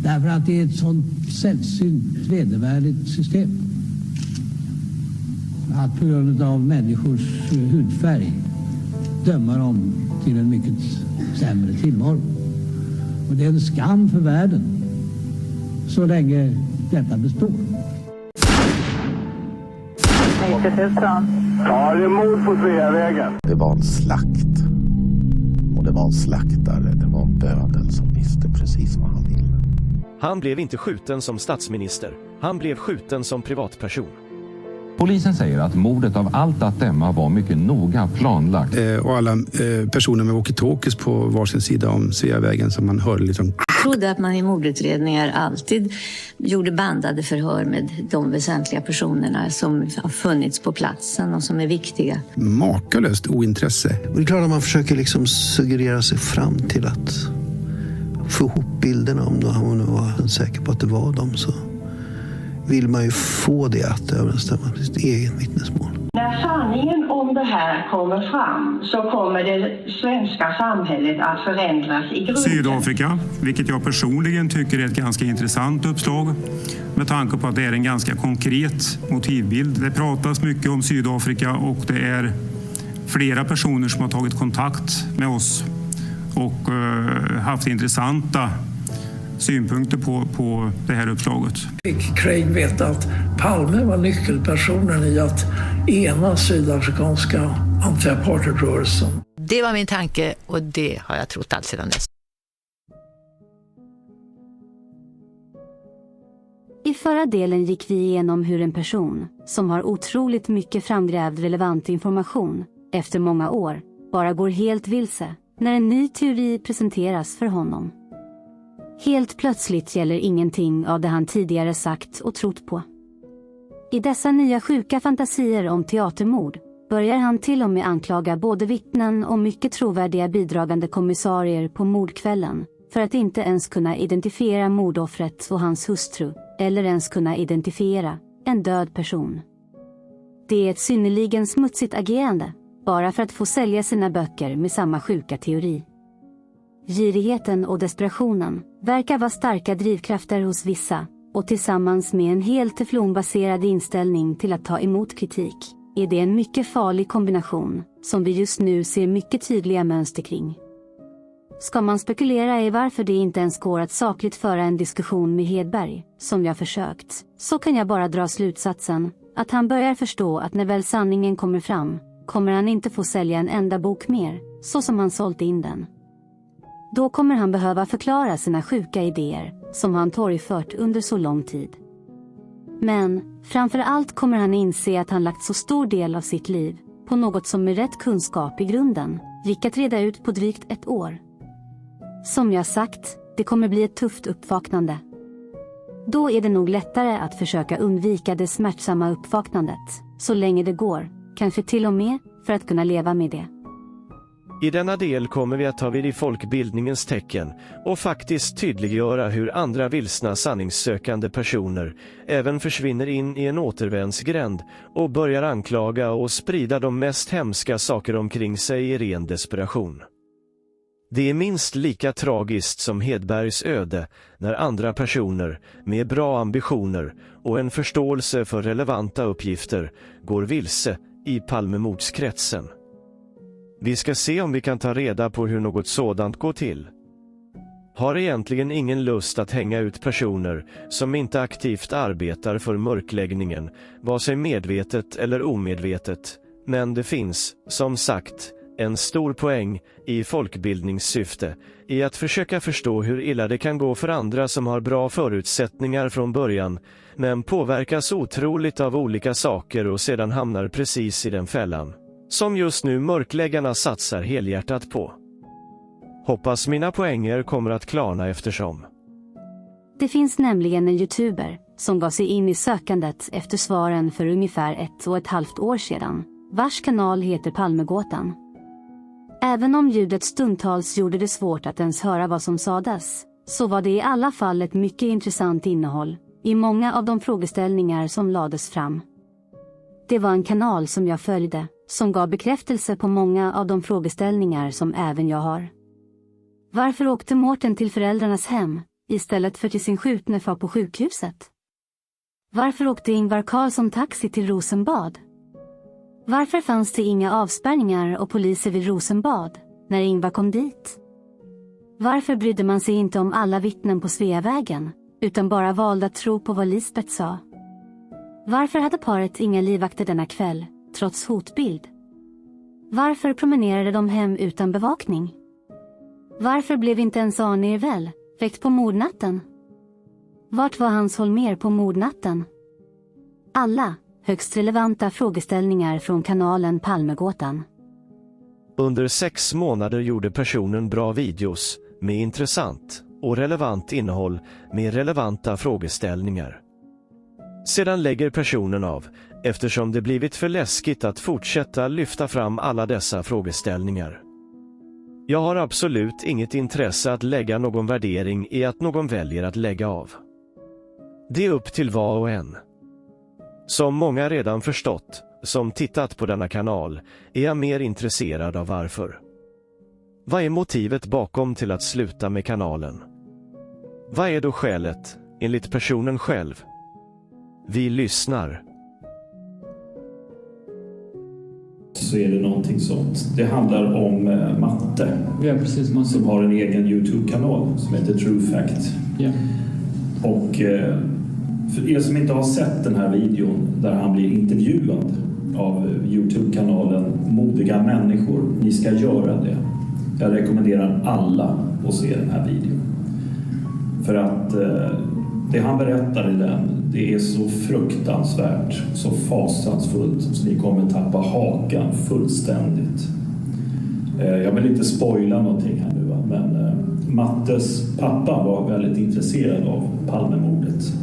Därför att det är ett sånt sällsynt vedervärdigt system. Att på grund av människors hudfärg döma dem till en mycket sämre tillvaro. Och det är en skam för världen så länge detta består. 90 000. Ja, det är mord på Sveavägen. Det var en slakt. Och det var en slaktare. Det var bödel som visste precis vad han ville. Han blev inte skjuten som statsminister. Han blev skjuten som privatperson. Polisen säger att mordet av allt att döma var mycket noga planlagt. Och alla personer med walkie-talkies på varsin sida om Sveavägen som man hörde liksom. Jag trodde att man i mordutredningar alltid gjorde bandade förhör med de väsentliga personerna som har funnits på platsen och som är viktiga. Makalöst ointresse. Och det är klart att man försöker liksom suggerera sig fram till att få ihop bilderna om man var säker på att det var dem, så vill man ju få det att överensstämma med sitt eget vittnesmål. När sanningen om det här kommer fram så kommer det svenska samhället att förändras i grunden. Sydafrika, vilket jag personligen tycker är ett ganska intressant uppslag med tanke på att det är en ganska konkret motivbild. Det pratas mycket om Sydafrika och det är flera personer som har tagit kontakt med oss och haft intressanta synpunkter på det här uppslaget. Fick Craig veta att Palme var nyckelpersonen i att ena sydafrikanska anti-apartheidrörelsen. Det var min tanke och det har jag trott allt sedan dess. I förra delen gick vi igenom hur en person, som har otroligt mycket framgrävd relevant information, efter många år, bara går helt vilse när en ny teori presenteras för honom. Helt plötsligt gäller ingenting av det han tidigare sagt och trott på. I dessa nya sjuka fantasier om teatermord börjar han till och med anklaga både vittnen och mycket trovärdiga bidragande kommissarier på mordkvällen för att inte ens kunna identifiera mordoffret och hans hustru, eller ens kunna identifiera en död person. Det är ett synnerligen smutsigt agerande, bara för att få sälja sina böcker med samma sjuka teori. Girigheten och desperationen verkar vara starka drivkrafter hos vissa, och tillsammans med en helt teflonbaserad inställning till att ta emot kritik är det en mycket farlig kombination som vi just nu ser mycket tydliga mönster kring. Ska man spekulera i varför det inte ens går att sakligt föra en diskussion med Hedberg, som jag försökt, så kan jag bara dra slutsatsen att han börjar förstå att när väl sanningen kommer fram, kommer han inte få sälja en enda bok mer, så som han sålt in den. Då kommer han behöva förklara sina sjuka idéer, som han torgfört under så lång tid. Men, framför allt kommer han inse att han lagt så stor del av sitt liv på något som med rätt kunskap i grunden gick att reda ut på drygt ett år. Som jag sagt, det kommer bli ett tufft uppvaknande. Då är det nog lättare att försöka undvika det smärtsamma uppvaknandet, så länge det går, kanske till och med för att kunna leva med det. I denna del kommer vi att ta vid i folkbildningens tecken och faktiskt tydliggöra hur andra vilsna sanningssökande personer även försvinner in i en återvändsgränd och börjar anklaga och sprida de mest hemska saker omkring sig i ren desperation. Det är minst lika tragiskt som Hedbergs öde när andra personer med bra ambitioner och en förståelse för relevanta uppgifter går vilse i Palmemordskretsen. Vi ska se om vi kan ta reda på hur något sådant går till. Har egentligen ingen lust att hänga ut personer som inte aktivt arbetar för mörkläggningen, vare sig medvetet eller omedvetet, men det finns, som sagt, en stor poäng i folkbildningssyfte i att försöka förstå hur illa det kan gå för andra som har bra förutsättningar från början, men påverkas otroligt av olika saker och sedan hamnar precis i den fällan som just nu mörkläggarna satsar helhjärtat på. Hoppas mina poänger kommer att klarna eftersom. Det finns nämligen en youtuber som gav sig in i sökandet efter svaren för ungefär 1,5 år sedan, vars kanal heter Palmegåtan. Även om ljudet stundtals gjorde det svårt att ens höra vad som sades, så var det i alla fall ett mycket intressant innehåll i många av de frågeställningar som lades fram. Det var en kanal som jag följde, som gav bekräftelse på många av de frågeställningar som även jag har. Varför åkte Mårten till föräldrarnas hem? istället för till sin skjutne far på sjukhuset? Varför åkte Ingvar Carlsson taxi till Rosenbad? Varför fanns det inga avspärrningar och poliser vid Rosenbad när Ingvar kom dit? Varför brydde man sig inte om alla vittnen på Sveavägen, utan bara valde att tro på vad Lisbeth sa? Varför hade paret inga livvakter denna kväll, trots hotbild? Varför promenerade de hem utan bevakning? Varför blev inte ens Arne Irvel väckt på mordnatten? Vart var Hans Holmér på mordnatten? Alla högst relevanta frågeställningar från kanalen Palmegåtan. Under 6 månader gjorde personen bra videos med intressant och relevant innehåll med relevanta frågeställningar. Sedan lägger personen av eftersom det blivit för läskigt att fortsätta lyfta fram alla dessa frågeställningar. Jag har absolut inget intresse att lägga någon värdering i att någon väljer att lägga av. Det är upp till var och en. Som många redan förstått, som tittat på denna kanal, är jag mer intresserad av varför. Vad är motivet bakom till att sluta med kanalen? Vad är då skälet, enligt personen själv? Vi lyssnar. Så är det någonting sånt. Det handlar om matte. Ja, precis, som har en egen YouTube-kanal som heter True Fact. Ja. Och för er som inte har sett den här videon där han blir intervjuad av YouTube-kanalen Modiga människor, ni ska göra det. Jag rekommenderar alla att se den här videon. För att det han berättar i den, det är så fruktansvärt, så fasansfullt, så ni kommer tappa hakan fullständigt. Jag vill inte spoila någonting här nu, men Mattes pappa var väldigt intresserad av Palmemordet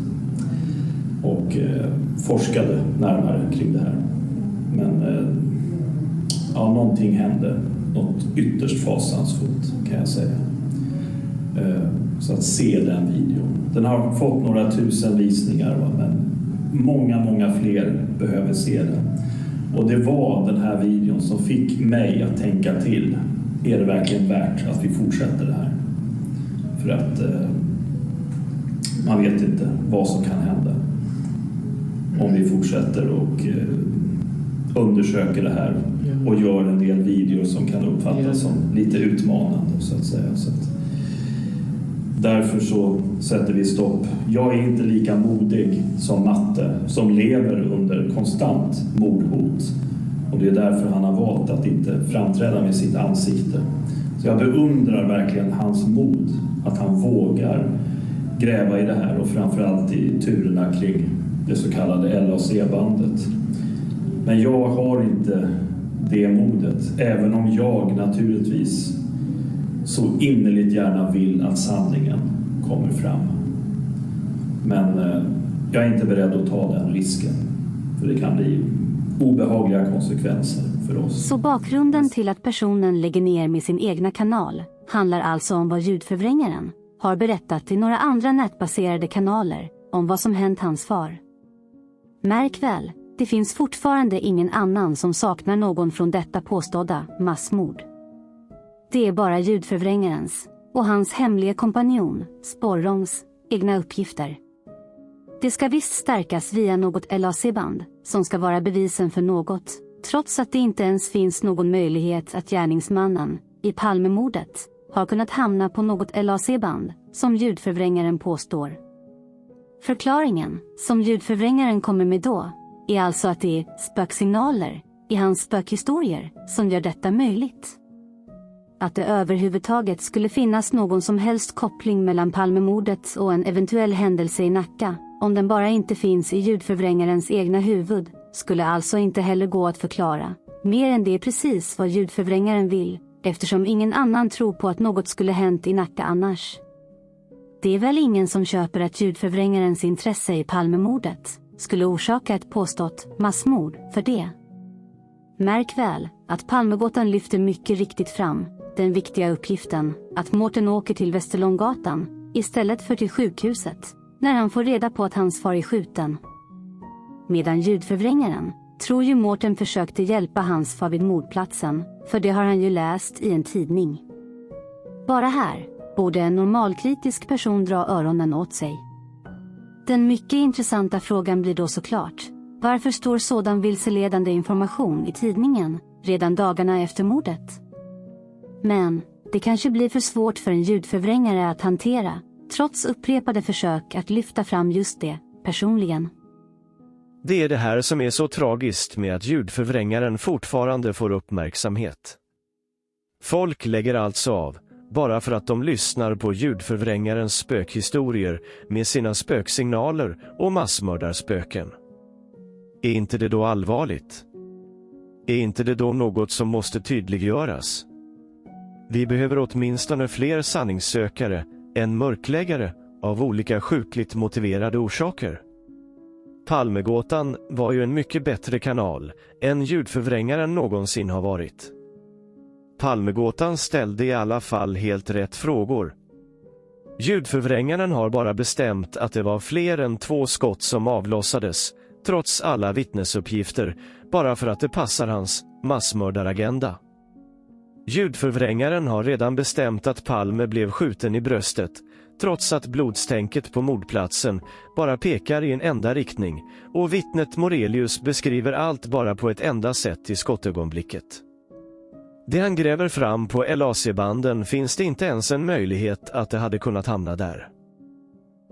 och forskade närmare kring det här. Men ja, någonting hände, något ytterst fasansfullt kan jag säga. Så att se den videon. Den har fått några tusen visningar, men många fler behöver se den. Och det var den här videon som fick mig att tänka till. Är det verkligen värt att vi fortsätter det här? För att man vet inte vad som kan hända om vi fortsätter och undersöker det här och gör en del videor som kan uppfattas som lite utmanande, så att säga. Så att därför så sätter vi stopp. Jag är inte lika modig som Matte, som lever under konstant mordhot. Och det är därför han har valt att inte framträda med sitt ansikte. Så jag beundrar verkligen hans mod, att han vågar gräva i det här och framförallt i turerna kring det så kallade LAC-bandet. Men jag har inte det modet, även om jag naturligtvis så innerligt gärna vill att sanningen kommer fram. Men jag är inte beredd att ta den risken, för det kan bli obehagliga konsekvenser för oss. Så bakgrunden till att personen lägger ner med sin egna kanal handlar alltså om vad ljudförvrängaren har berättat i några andra nätbaserade kanaler om vad som hänt hans far. Märk väl, det finns fortfarande ingen annan som saknar någon från detta påstådda massmord. Det är bara ljudförvrängarens och hans hemliga kompanjon, Sporrongs, egna uppgifter. Det ska visst stärkas via något LAC-band som ska vara bevisen för något, trots att det inte ens finns någon möjlighet att gärningsmannen i Palmemordet har kunnat hamna på något LAC-band som ljudförvrängaren påstår. Förklaringen som ljudförvrängaren kommer med då är alltså att det är spöksignaler i hans spökhistorier som gör detta möjligt. Att det överhuvudtaget skulle finnas någon som helst koppling mellan Palmemordet och en eventuell händelse i Nacka, om den bara inte finns i ljudförvrängarens egna huvud, skulle alltså inte heller gå att förklara. Mer än det är precis vad ljudförvrängaren vill, eftersom ingen annan tror på att något skulle hänt i Nacka annars. Det är väl ingen som köper att ljudförvrängarens intresse i Palmemordet skulle orsaka ett påstått massmord för det. Märk väl att Palmegåtan lyfter mycket riktigt fram den viktiga uppgiften att Mårten åker till Västerlånggatan istället för till sjukhuset när han får reda på att hans far är skjuten. Medan ljudförvrängaren tror ju Mårten försökte hjälpa hans far vid mordplatsen, för det har han ju läst i en tidning. Bara här borde en normalkritisk person dra öronen åt sig. Den mycket intressanta frågan blir då såklart: varför står sådan vilseledande information i tidningen redan dagarna efter mordet? Men det kanske blir för svårt för en ljudförvrängare att hantera, trots upprepade försök att lyfta fram just det, personligen. Det är det här som är så tragiskt med att ljudförvrängaren fortfarande får uppmärksamhet. Folk lägger alltså av, bara för att de lyssnar på ljudförvrängarens spökhistorier med sina spöksignaler och massmördarspöken. Är inte det då allvarligt? Är inte det då något som måste tydliggöras? Vi behöver åtminstone fler sanningssökare än mörkläggare av olika sjukligt motiverade orsaker. Palmegåtan var ju en mycket bättre kanal än ljudförvrängaren någonsin har varit. Palmegåtan ställde i alla fall helt rätt frågor. Ljudförvrängaren har bara bestämt att det var fler än 2 skott som avlossades, trots alla vittnesuppgifter, bara för att det passar hans massmördaragenda. Ljudförvrängaren har redan bestämt att Palme blev skjuten i bröstet, trots att blodstänket på mordplatsen bara pekar i en enda riktning, och vittnet Morelius beskriver allt bara på ett enda sätt i skottögonblicket. Det han gräver fram på LAC-banden finns det inte ens en möjlighet att det hade kunnat hamna där.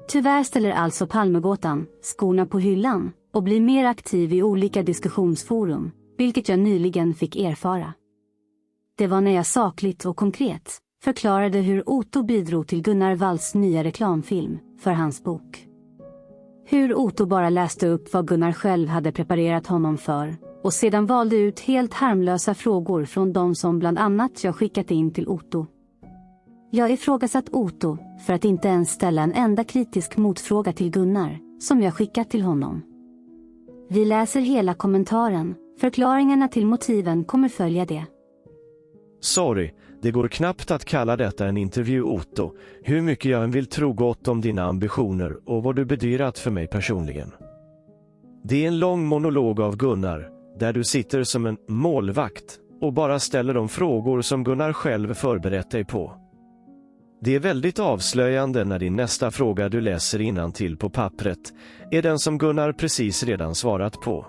Tyvärr ställer alltså Palmegåtan skorna på hyllan och blir mer aktiv i olika diskussionsforum, vilket jag nyligen fick erfara. Det var när jag sakligt och konkret förklarade hur Otto bidrog till Gunnar Walls nya reklamfilm för hans bok. Hur Otto bara läste upp vad Gunnar själv hade preparerat honom för och sedan valde ut helt harmlösa frågor från de som bland annat jag skickat in till Otto. Jag ifrågasatt Otto för att inte ens ställa en enda kritisk motfråga till Gunnar som jag skickat till honom. Vi läser hela kommentaren, förklaringarna till motiven kommer följa det. Sorry, det går knappt att kalla detta en intervju, Otto, hur mycket jag än vill tro gott om dina ambitioner och vad du bedyrat för mig personligen. Det är en lång monolog av Gunnar, där du sitter som en målvakt och bara ställer de frågor som Gunnar själv förberett dig på. Det är väldigt avslöjande när din nästa fråga du läser innantill på pappret är den som Gunnar precis redan svarat på.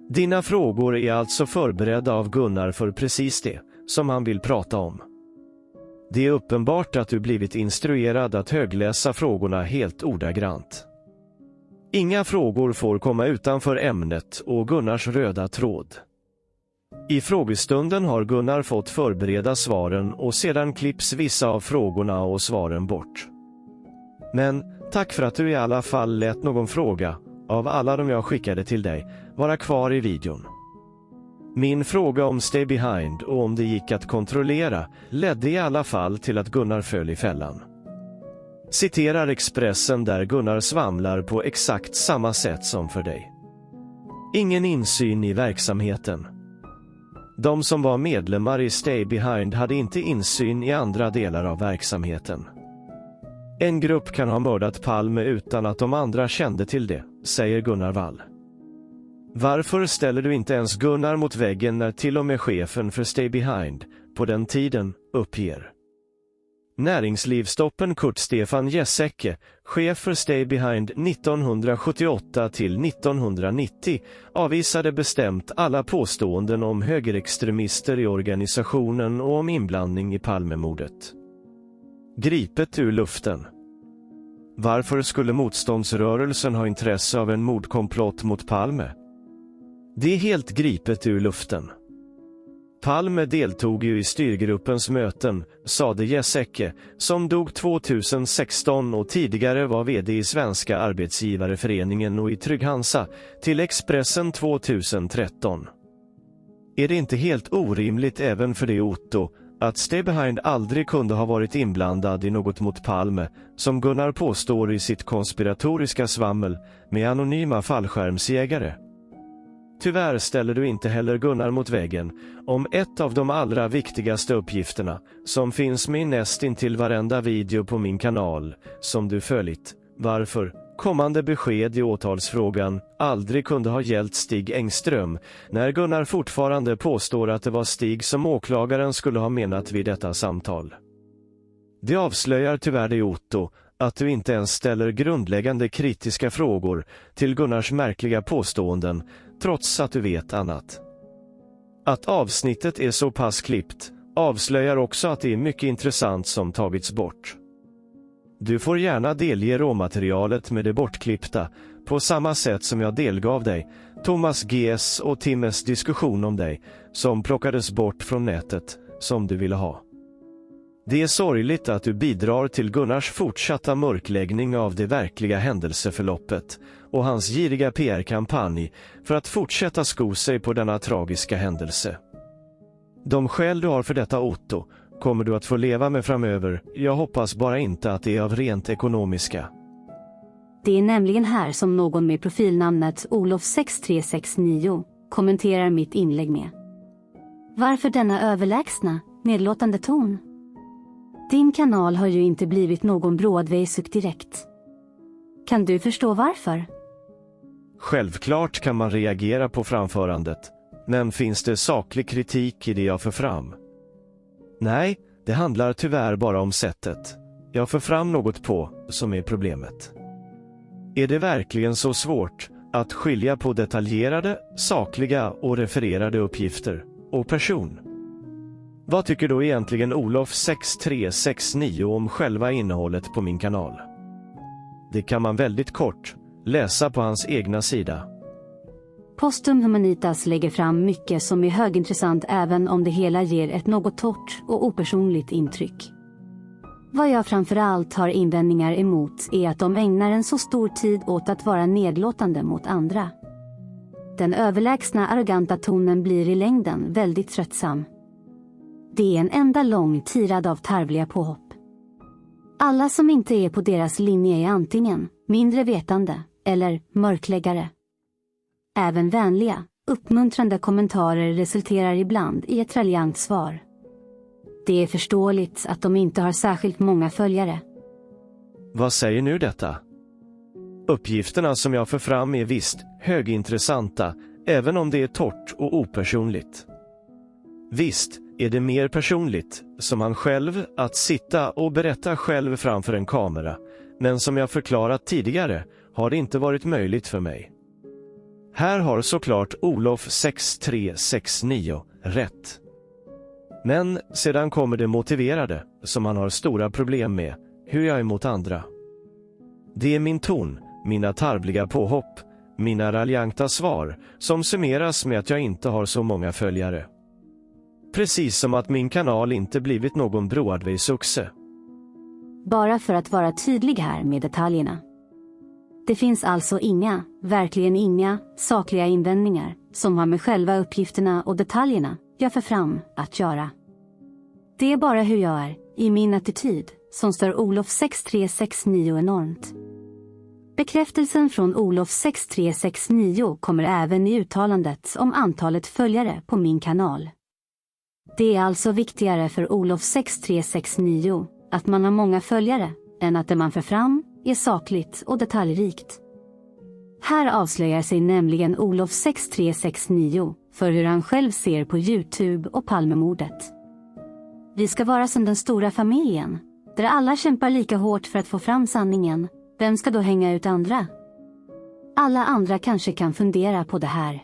Dina frågor är alltså förberedda av Gunnar för precis det som han vill prata om. Det är uppenbart att du blivit instruerad att högläsa frågorna helt ordagrant. Inga frågor får komma utanför ämnet och Gunnars röda tråd. I frågestunden har Gunnar fått förbereda svaren och sedan klipps vissa av frågorna och svaren bort. Men tack för att du i alla fall lät någon fråga, av alla de jag skickade till dig, vara kvar i videon. Min fråga om Stay Behind och om det gick att kontrollera ledde i alla fall till att Gunnar föll i fällan. Citerar Expressen där Gunnar svamlar på exakt samma sätt som för dig. Ingen insyn i verksamheten. De som var medlemmar i Stay Behind hade inte insyn i andra delar av verksamheten. En grupp kan ha mördat Palme utan att de andra kände till det, säger Gunnar Wall. Varför ställer du inte ens Gunnar mot väggen när till och med chefen för Stay Behind, på den tiden, uppger? Näringslivstoppen Kurt Stefan Giesecke, chef för Stay Behind 1978 till 1990, avvisade bestämt alla påståenden om högerextremister i organisationen och om inblandning i Palmemordet. Gripet ur luften. Varför skulle motståndsrörelsen ha intresse av en mordkomplott mot Palme? Det är helt gripet ur luften. Palme deltog ju i styrgruppens möten, sade Giesecke, som dog 2016 och tidigare var vd i Svenska Arbetsgivareföreningen och i Trygg-Hansa, till Expressen 2013. Är det inte helt orimligt även för det Otto, att Stay Behind aldrig kunde ha varit inblandad i något mot Palme, som Gunnar påstår i sitt konspiratoriska svammel, med anonyma fallskärmsjägare? Tyvärr ställer du inte heller Gunnar mot väggen om ett av de allra viktigaste uppgifterna som finns med nästintill varenda video på min kanal som du följt. Varför kommande besked i åtalsfrågan aldrig kunde ha gällt Stig Engström när Gunnar fortfarande påstår att det var Stig som åklagaren skulle ha menat vid detta samtal. Det avslöjar tyvärr dig, Otto, att du inte ens ställer grundläggande kritiska frågor till Gunnars märkliga påståenden, trots att du vet annat. Att avsnittet är så pass klippt avslöjar också att det är mycket intressant som tagits bort. Du får gärna delge råmaterialet med det bortklippta, på samma sätt som jag delgav dig Thomas G.s och Timmes diskussion om dig, som plockades bort från nätet, som du ville ha. Det är sorgligt att du bidrar till Gunnars fortsatta mörkläggning av det verkliga händelseförloppet och hans giriga PR-kampanj för att fortsätta sko sig på denna tragiska händelse. De skäl du har för detta, Otto, kommer du att få leva med framöver. Jag hoppas bara inte att det är av rent ekonomiska. Det är nämligen här som någon med profilnamnet Olof6369 kommenterar mitt inlägg med: varför denna överlägsna, nedlåtande ton? Din kanal har ju inte blivit någon Broadway-suck direkt. Kan du förstå varför? Självklart kan man reagera på framförandet, men finns det saklig kritik i det jag för fram? Nej, det handlar tyvärr bara om sättet jag för fram något på som är problemet. Är det verkligen så svårt att skilja på detaljerade, sakliga och refererade uppgifter och person? Vad tycker då egentligen Olof6369 om själva innehållet på min kanal? Det kan man väldigt kort läsa på hans egna sida. Postum Humanitas lägger fram mycket som är högintressant, även om det hela ger ett något torrt och opersonligt intryck. Vad jag framförallt har invändningar emot är att de ägnar en så stor tid åt att vara nedlåtande mot andra. Den överlägsna, arroganta tonen blir i längden väldigt tröttsam. Det är en enda lång tirad av tarvliga påhopp. Alla som inte är på deras linje är antingen mindre vetande eller mörkläggare. Även vänliga, uppmuntrande kommentarer resulterar ibland i ett raljant svar. Det är förståeligt att de inte har särskilt många följare. Vad säger nu detta? Uppgifterna som jag för fram är visst högintressanta, även om det är torrt och opersonligt. Visst är det mer personligt, som han själv, att sitta och berätta själv framför en kamera, men som jag förklarat tidigare har det inte varit möjligt för mig. Här har såklart Olof6369 rätt. Men sedan kommer det motiverade, som han har stora problem med, hur jag är mot andra. Det är min ton, mina tarvliga påhopp, mina raljanta svar, som summeras med att jag inte har så många följare. Precis som att min kanal inte blivit någon Broadway-succé. Bara för att vara tydlig här med detaljerna. Det finns alltså verkligen inga, sakliga invändningar som har med själva uppgifterna och detaljerna jag för fram att göra. Det är bara hur jag är, i min attityd, som stör Olof6369 enormt. Bekräftelsen från Olof6369 kommer även i uttalandet om antalet följare på min kanal. Det är alltså viktigare för Olof6369 att man har många följare än att det man för fram är sakligt och detaljrikt. Här avslöjar sig nämligen Olof6369 för hur han själv ser på YouTube och Palmemordet. Vi ska vara som den stora familjen, där alla kämpar lika hårt för att få fram sanningen. Vem ska då hänga ut andra? Alla andra kanske kan fundera på det här.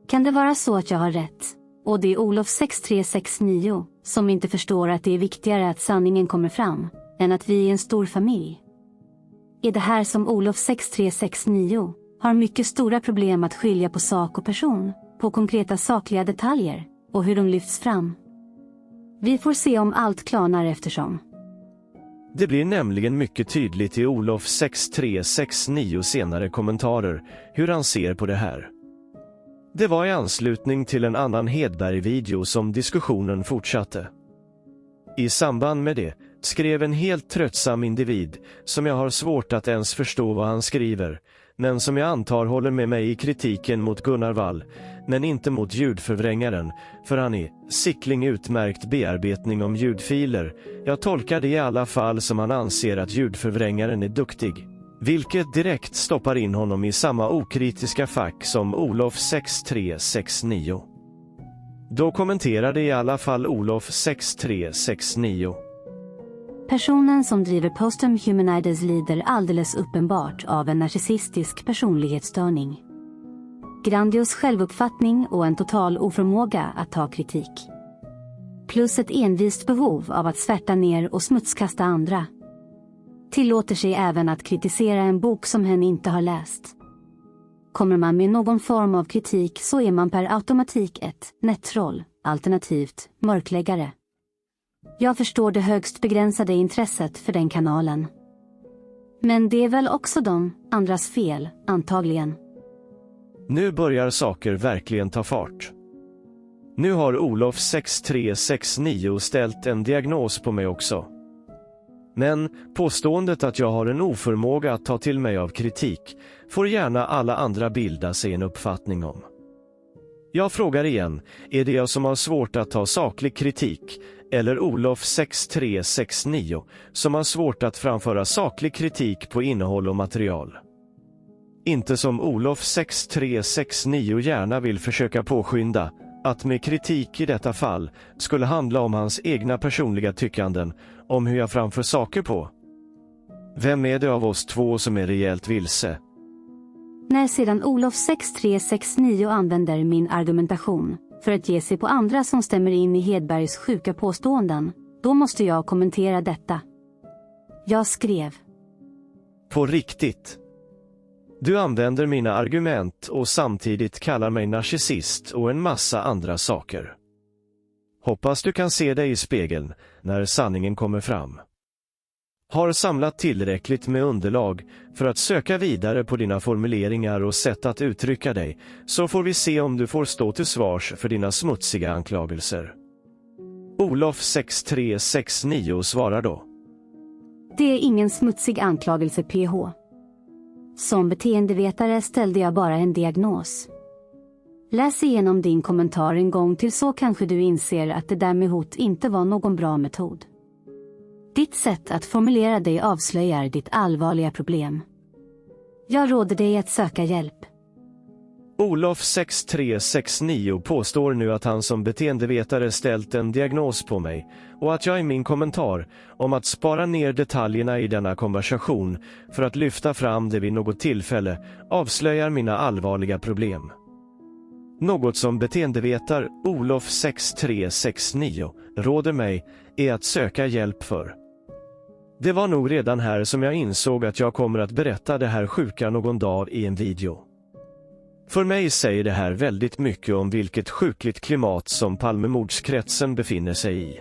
Kan det vara så att jag har rätt? Och det är Olof6369 som inte förstår att det är viktigare att sanningen kommer fram än att vi är en stor familj. Är det här som Olof6369 har mycket stora problem att skilja på sak och person, på konkreta sakliga detaljer och hur de lyfts fram. Vi får se om allt klarnar eftersom. Det blir nämligen mycket tydligt i Olof6369 senare kommentarer hur han ser på det här. Det var i anslutning till en annan Hedberg-video som diskussionen fortsatte. I samband med det skrev en helt tröttsam individ som jag har svårt att ens förstå vad han skriver, men som jag antar håller med mig i kritiken mot Gunnar Wall, men inte mot ljudförvrängaren, för han är sickling utmärkt bearbetning om ljudfiler. Jag tolkar det i alla fall som han anser att ljudförvrängaren är duktig, vilket direkt stoppar in honom i samma okritiska fack som Olof6369. Då kommenterade i alla fall Olof6369. Personen som driver Postum Humanities lider alldeles uppenbart av en narcissistisk personlighetsstörning. Grandios självuppfattning och en total oförmåga att ta kritik. Plus ett envist behov av att svärta ner och smutskasta andra. Tillåter sig även att kritisera en bok som hen inte har läst. Kommer man med någon form av kritik så är man per automatik ett nättroll, alternativt mörkläggare. Jag förstår det högst begränsade intresset för den kanalen. Men det är väl också de andras fel, antagligen. Nu börjar saker verkligen ta fart. Nu har Olof 6369 ställt en diagnos på mig också. Men påståendet att jag har en oförmåga att ta till mig av kritik får gärna alla andra bilda sig en uppfattning om. Jag frågar igen, är det jag som har svårt att ta saklig kritik eller Olof 6369 som har svårt att framföra saklig kritik på innehåll och material? Inte som Olof 6369 gärna vill försöka påskynda, att med kritik i detta fall skulle handla om hans egna personliga tyckanden om hur jag framför saker på. Vem är det av oss två som är rejält vilse? När sedan Olof 6369 använder min argumentation för att ge sig på andra som stämmer in i Hedbergs sjuka påståenden, då måste jag kommentera detta. Jag skrev: På riktigt. Du använder mina argument och samtidigt kallar mig narcissist och en massa andra saker. Hoppas du kan se dig i spegeln när sanningen kommer fram. Har samlat tillräckligt med underlag för att söka vidare på dina formuleringar och sätt att uttrycka dig, så får vi se om du får stå till svars för dina smutsiga anklagelser. Olof 6369 svarar då: Det är ingen smutsig anklagelse, PH. Som beteendevetare ställde jag bara en diagnos. Läs igenom din kommentar en gång till så kanske du inser att det där med hot inte var någon bra metod. Ditt sätt att formulera dig avslöjar ditt allvarliga problem. Jag råder dig att söka hjälp. Olof 6369 påstår nu att han som beteendevetare ställt en diagnos på mig och att jag i min kommentar om att spara ner detaljerna i denna konversation för att lyfta fram det vid något tillfälle avslöjar mina allvarliga problem. Något som beteendevetar Olof 6369 råder mig är att söka hjälp för. Det var nog redan här som jag insåg att jag kommer att berätta det här sjuka någon dag i en video. För mig säger det här väldigt mycket om vilket sjukligt klimat som Palmemordskretsen befinner sig i.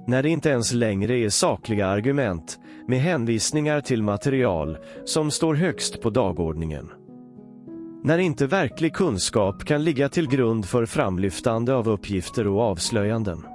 När det inte ens längre är sakliga argument med hänvisningar till material som står högst på dagordningen. När inte verklig kunskap kan ligga till grund för framlyftande av uppgifter och avslöjanden.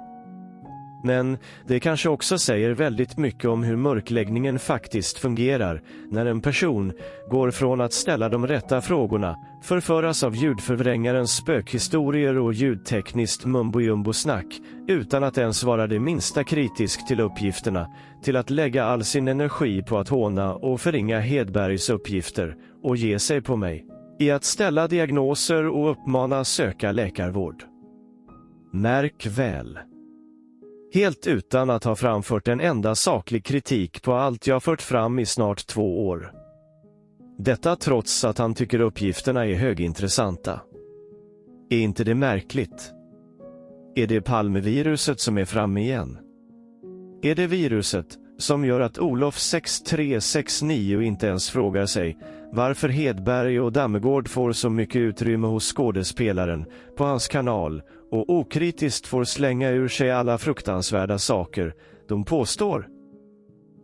Men det kanske också säger väldigt mycket om hur mörkläggningen faktiskt fungerar när en person går från att ställa de rätta frågorna, förföras av ljudförvrängarens spökhistorier och ljudtekniskt mumbo-jumbo-snack utan att ens vara det minsta kritisk till uppgifterna, till att lägga all sin energi på att håna och förringa Hedbergs uppgifter och ge sig på mig, i att ställa diagnoser och uppmana söka läkarvård. Märk väl. Helt utan att ha framfört en enda saklig kritik på allt jag fört fram i snart 2 år. Detta trots att han tycker uppgifterna är högintressanta. Är inte det märkligt? Är det Palmeviruset som är framme igen? Är det viruset som gör att Olof 6369 inte ens frågar sig varför Hedberg och Dammegård får så mycket utrymme hos skådespelaren på hans kanal och okritiskt får slänga ur sig alla fruktansvärda saker de påstår?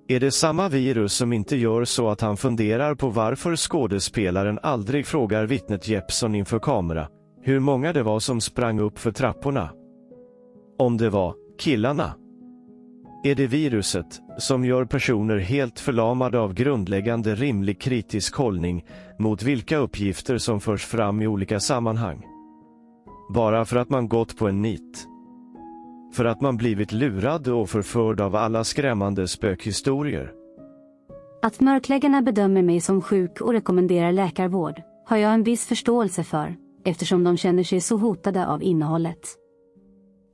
Är det samma virus som inte gör så att han funderar på varför skådespelaren aldrig frågar vittnet Jeppson inför kamera hur många det var som sprang upp för trapporna? Om det var killarna? Är det viruset som gör personer helt förlamade av grundläggande rimlig kritisk hållning mot vilka uppgifter som förs fram i olika sammanhang? Bara för att man gått på en nit. För att man blivit lurad och förförd av alla skrämmande spökhistorier. Att mörkläggarna bedömer mig som sjuk och rekommenderar läkarvård har jag en viss förståelse för, eftersom de känner sig så hotade av innehållet.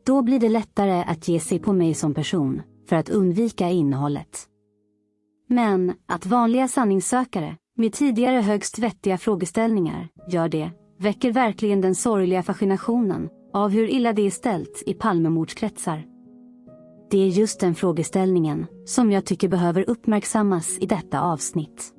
Då blir det lättare att ge sig på mig som person, för att undvika innehållet. Men att vanliga sanningssökare med tidigare högst vettiga frågeställningar gör det väcker verkligen den sorgliga fascinationen av hur illa det är ställt i Palmemordskretsar. Det är just den frågeställningen som jag tycker behöver uppmärksammas i detta avsnitt.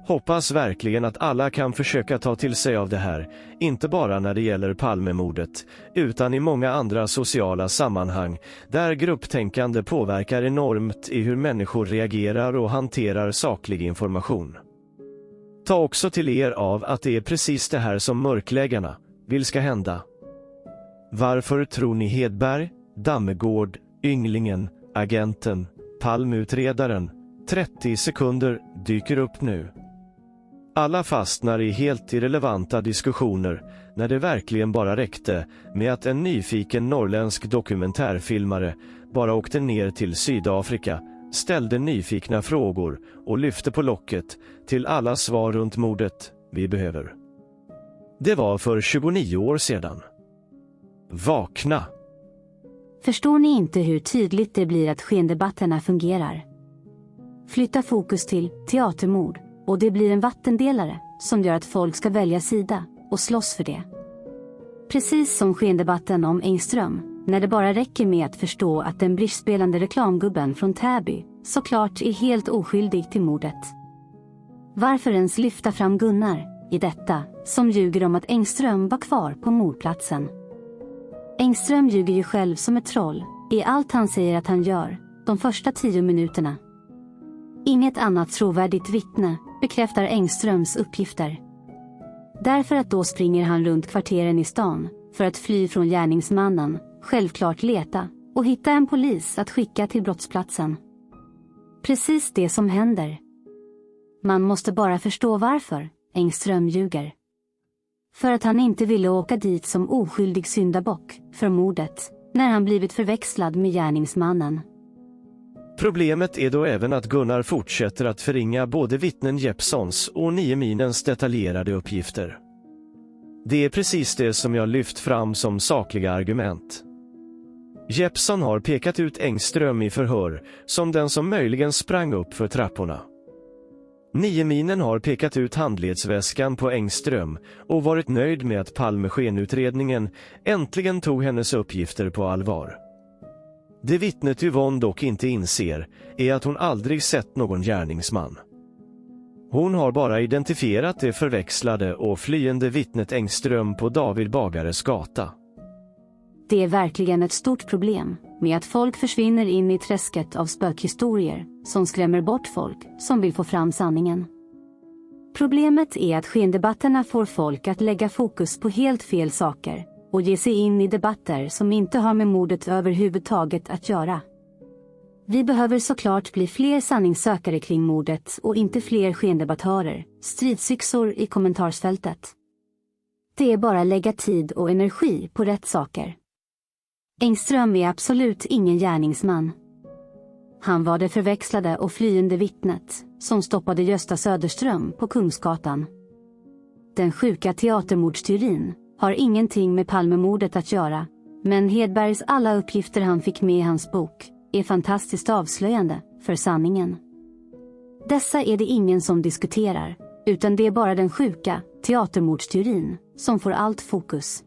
Hoppas verkligen att alla kan försöka ta till sig av det här, inte bara när det gäller Palmemordet, utan i många andra sociala sammanhang där grupptänkande påverkar enormt i hur människor reagerar och hanterar saklig information. Ta också till er av att det är precis det här som mörkläggarna vill ska hända. Varför tror ni Hedberg, Dammegård, Ynglingen, agenten, Palmeutredaren, 30 sekunder dyker upp nu? Alla fastnar i helt irrelevanta diskussioner när det verkligen bara räckte med att en nyfiken norrländsk dokumentärfilmare bara åkte ner till Sydafrika, ställde nyfikna frågor och lyfte på locket till alla svar runt mordet vi behöver. Det var för 29 år sedan. Vakna! Förstår ni inte hur tydligt det blir att skendebatterna fungerar? Flytta fokus till teatermord och det blir en vattendelare som gör att folk ska välja sida och slåss för det. Precis som skendebatten om Engström, när det bara räcker med att förstå att den bridgespelande reklamgubben från Täby såklart är helt oskyldig till mordet. Varför ens lyfta fram Gunnar i detta som ljuger om att Engström var kvar på mordplatsen? Engström ljuger ju själv som ett troll i allt han säger att han gör de första 10 minuterna. Inget annat trovärdigt vittne bekräftar Engströms uppgifter. Därför att då springer han runt kvarteren i stan för att fly från gärningsmannen, självklart leta och hitta en polis att skicka till brottsplatsen. Precis det som händer. Man måste bara förstå varför Engström ljuger. För att han inte ville åka dit som oskyldig syndabock för mordet när han blivit förväxlad med gärningsmannen. Problemet är då även att Gunnar fortsätter att förringa både vittnen Jeppssons och Nieminens detaljerade uppgifter. Det är precis det som jag lyft fram som sakliga argument. Jeppsson har pekat ut Engström i förhör som den som möjligen sprang upp för trapporna. Nieminen har pekat ut handledsväskan på Engström och varit nöjd med att Palmeskenutredningen äntligen tog hennes uppgifter på allvar. Det vittnet Yvonne dock inte inser är att hon aldrig sett någon gärningsman. Hon har bara identifierat det förväxlade och flyende vittnet Engström på David Bagares gata. Det är verkligen ett stort problem med att folk försvinner in i träsket av spökhistorier som skrämmer bort folk som vill få fram sanningen. Problemet är att skendebatterna får folk att lägga fokus på helt fel saker och ge sig in i debatter som inte har med mordet överhuvudtaget att göra. Vi behöver såklart bli fler sanningssökare kring mordet och inte fler skendebattörer, stridsyxor i kommentarsfältet. Det är bara lägga tid och energi på rätt saker. Engström är absolut ingen gärningsman. Han var det förväxlade och flyende vittnet som stoppade Gösta Söderström på Kungsgatan. Den sjuka teatermordsteorin har ingenting med Palmemordet att göra, men Hedbergs alla uppgifter han fick med i hans bok är fantastiskt avslöjande för sanningen. Dessa är det ingen som diskuterar, utan det är bara den sjuka teatermordsteorin som får allt fokus.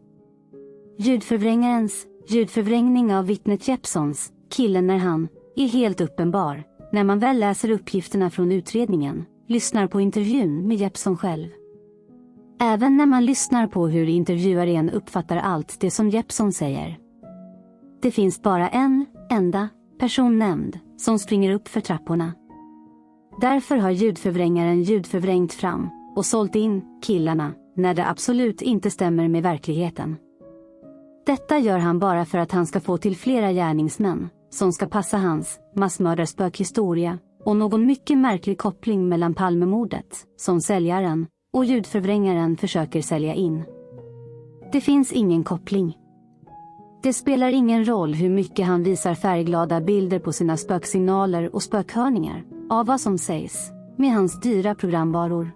Ljudförvrängning av vittnet Jeppssons, killen när han, är helt uppenbar när man väl läser uppgifterna från utredningen, lyssnar på intervjun med Jeppsson själv. Även när man lyssnar på hur intervjuaren uppfattar allt det som Jeppsson säger. Det finns bara en enda person nämnd som springer upp för trapporna. Därför har ljudförvrängaren ljudförvrängt fram och sålt in killarna när det absolut inte stämmer med verkligheten. Detta gör han bara för att han ska få till flera gärningsmän som ska passa hans massmördarspökhistoria och någon mycket märklig koppling mellan Palmemordet som säljaren och ljudförvrängaren försöker sälja in. Det finns ingen koppling. Det spelar ingen roll hur mycket han visar färgglada bilder på sina spöksignaler och spökhörningar av vad som sägs med hans dyra programvaror.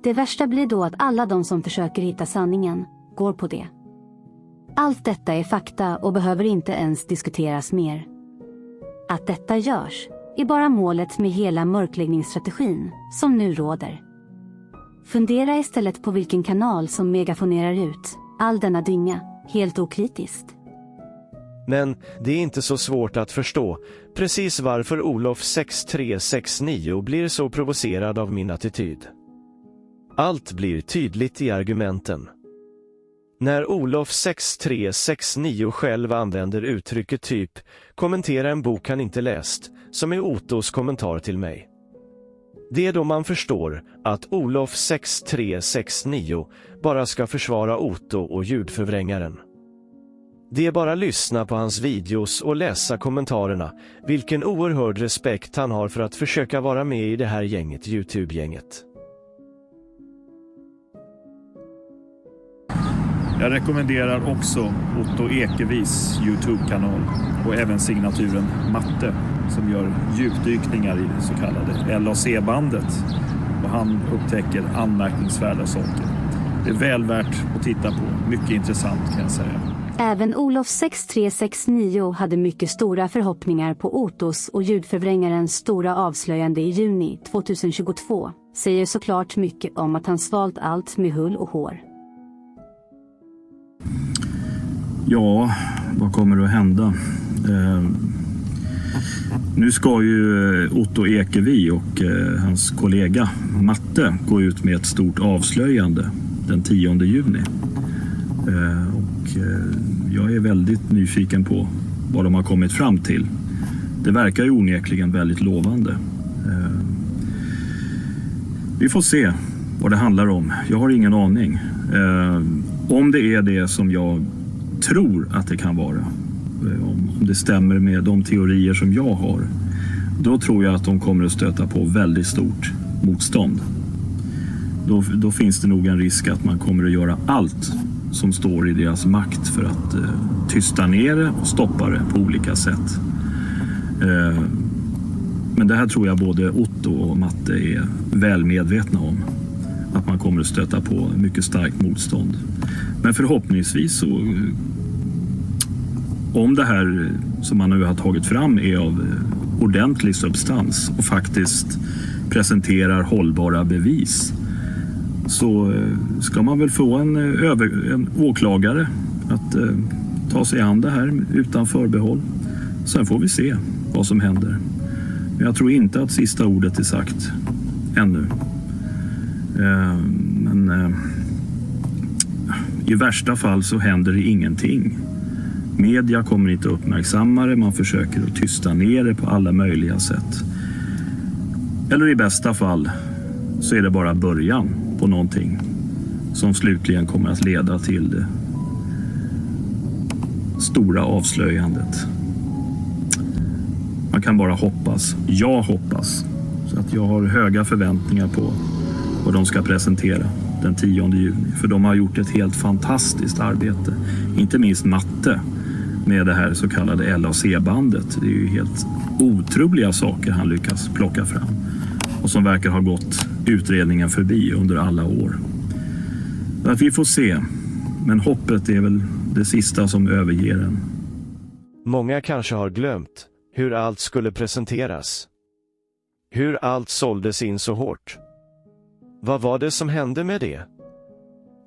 Det värsta blir då att alla de som försöker hitta sanningen går på det. Allt detta är fakta och behöver inte ens diskuteras mer. Att detta görs är bara målet med hela mörkläggningsstrategin som nu råder. Fundera istället på vilken kanal som megafonerar ut all denna dynga, helt okritiskt. Men det är inte så svårt att förstå precis varför Olof 6369 blir så provocerad av min attityd. Allt blir tydligt i argumenten. När Olof 6369 själv använder uttrycket typ kommentera en bok han inte läst, som är Ottos kommentar till mig. Det är då man förstår att Olof 6369 bara ska försvara Otto och ljudförvrängaren. Det är bara lyssna på hans videos och läsa kommentarerna, vilken oerhörd respekt han har för att försöka vara med i det här gänget, YouTube-gänget. Jag rekommenderar också Otto Ekevis YouTube-kanal och även signaturen Matte som gör djupdykningar i det så kallade LAC-bandet. Och han upptäcker anmärkningsvärda saker. Det är väl värt att titta på. Mycket intressant kan jag säga. Även Olof 6369 hade mycket stora förhoppningar på Ottos och ljudförvrängarens stora avslöjande i juni 2022. Säger såklart mycket om att han svalt allt med hull och hår. Ja, vad kommer att hända? Nu ska ju Otto Ekevi och hans kollega Matte gå ut med ett stort avslöjande den 10 juni. Jag är väldigt nyfiken på vad de har kommit fram till. Det verkar ju onekligen väldigt lovande. Vi får se vad det handlar om. Jag har ingen aning. Om det är det som jag tror att det kan vara, om det stämmer med de teorier som jag har, då tror jag att de kommer att stöta på väldigt stort motstånd. Då finns det nog en risk att man kommer att göra allt som står i deras makt för att tysta ner det och stoppa det på olika sätt. Men det här tror jag både Otto och Matte är väl medvetna om. Att man kommer att stöta på mycket starkt motstånd. Men förhoppningsvis så, om det här som man nu har tagit fram är av ordentlig substans och faktiskt presenterar hållbara bevis, så ska man väl få en åklagare att ta sig an det här utan förbehåll. Sen får vi se vad som händer. Men jag tror inte att sista ordet är sagt ännu. Men i värsta fall så händer det ingenting. Media kommer inte uppmärksamma det, man försöker att tysta ner det på alla möjliga sätt. Eller i bästa fall så är det bara början på någonting som slutligen kommer att leda till det stora avslöjandet. Man kan bara hoppas. Jag hoppas. Så att jag har höga förväntningar på vad de ska presentera den 10 juni. För de har gjort ett helt fantastiskt arbete. Inte minst Matte med det här så kallade LAC-bandet. Det är ju helt otroliga saker han lyckas plocka fram. Och som verkar ha gått utredningen förbi under alla år. Så att vi får se. Men hoppet är väl det sista som överger en. Många kanske har glömt hur allt skulle presenteras. Hur allt såldes in så hårt. Vad var det som hände med det?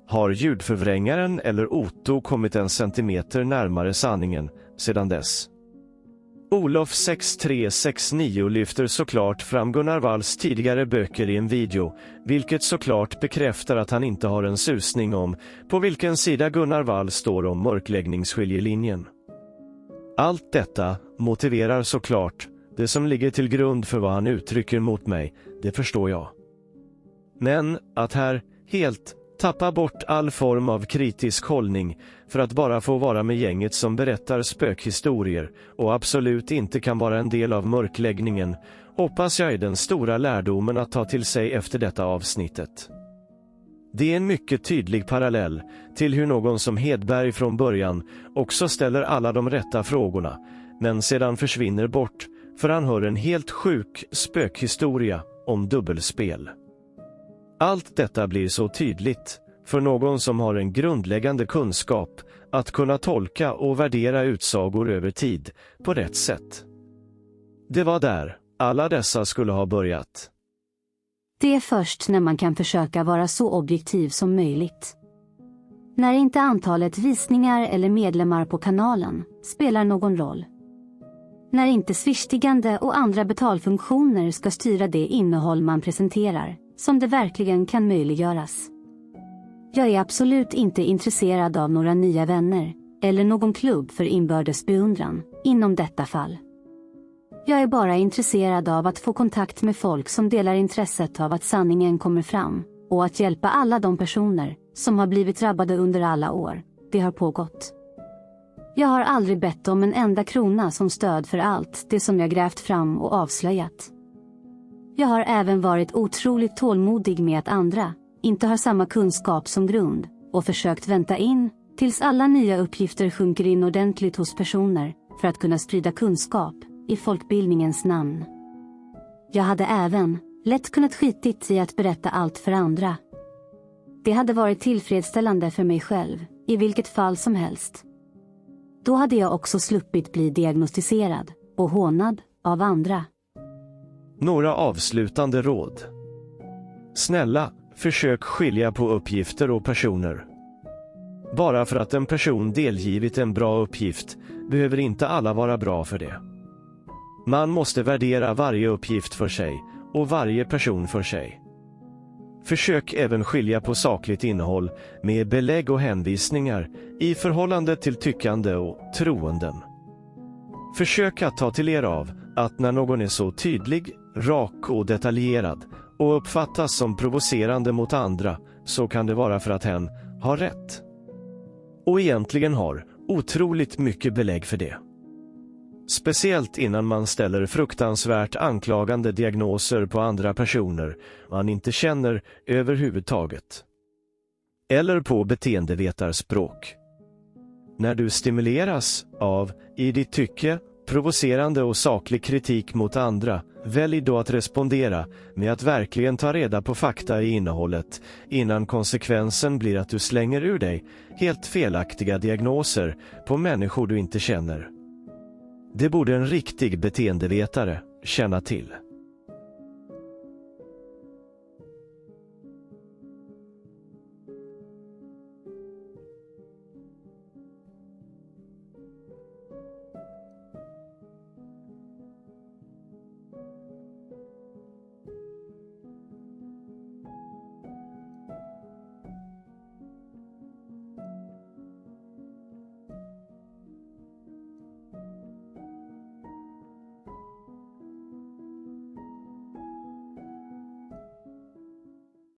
Har ljudförvrängaren eller Otto kommit en centimeter närmare sanningen sedan dess? Olof 6369 lyfter såklart fram Gunnar Walls tidigare böcker i en video, vilket såklart bekräftar att han inte har en susning om på vilken sida Gunnar Wall står om mörkläggningsskiljelinjen. Allt detta motiverar såklart det som ligger till grund för vad han uttrycker mot mig, det förstår jag. Men att här helt tappa bort all form av kritisk hållning för att bara få vara med gänget som berättar spökhistorier och absolut inte kan vara en del av mörkläggningen, hoppas jag är den stora lärdomen att ta till sig efter detta avsnittet. Det är en mycket tydlig parallell till hur någon som Hedberg från början också ställer alla de rätta frågorna, men sedan försvinner bort för han hör en helt sjuk spökhistoria om dubbelspel. Allt detta blir så tydligt för någon som har en grundläggande kunskap att kunna tolka och värdera utsagor över tid på rätt sätt. Det var där alla dessa skulle ha börjat. Det är först när man kan försöka vara så objektiv som möjligt. När inte antalet visningar eller medlemmar på kanalen spelar någon roll. När inte swishtigande och andra betalfunktioner ska styra det innehåll man presenterar, som det verkligen kan möjliggöras. Jag är absolut inte intresserad av några nya vänner, eller någon klubb för inbördes beundran, inom detta fall. Jag är bara intresserad av att få kontakt med folk som delar intresset av att sanningen kommer fram, och att hjälpa alla de personer som har blivit drabbade under alla år det har pågått. Jag har aldrig bett om en enda krona som stöd för allt det som jag grävt fram och avslöjat. Jag har även varit otroligt tålmodig med att andra inte har samma kunskap som grund, och försökt vänta in tills alla nya uppgifter sjunker in ordentligt hos personer för att kunna sprida kunskap i folkbildningens namn. Jag hade även lätt kunnat skitit i att berätta allt för andra. Det hade varit tillfredsställande för mig själv, i vilket fall som helst. Då hade jag också sluppit bli diagnostiserad och hånad av andra. Några avslutande råd. Snälla, försök skilja på uppgifter och personer. Bara för att en person delgivit en bra uppgift behöver inte alla vara bra för det. Man måste värdera varje uppgift för sig och varje person för sig. Försök även skilja på sakligt innehåll med belägg och hänvisningar i förhållande till tyckande och troenden. Försök att ta till er av att när någon är så tydlig, rak och detaljerad och uppfattas som provocerande mot andra, så kan det vara för att hen har rätt. Och egentligen har otroligt mycket belägg för det. Speciellt innan man ställer fruktansvärt anklagande diagnoser på andra personer man inte känner överhuvudtaget. Eller på beteendevetarspråk. När du stimuleras av, i ditt tycke, provocerande och saklig kritik mot andra, välj då att respondera med att verkligen ta reda på fakta i innehållet innan konsekvensen blir att du slänger ur dig helt felaktiga diagnoser på människor du inte känner. Det borde en riktig beteendevetare känna till.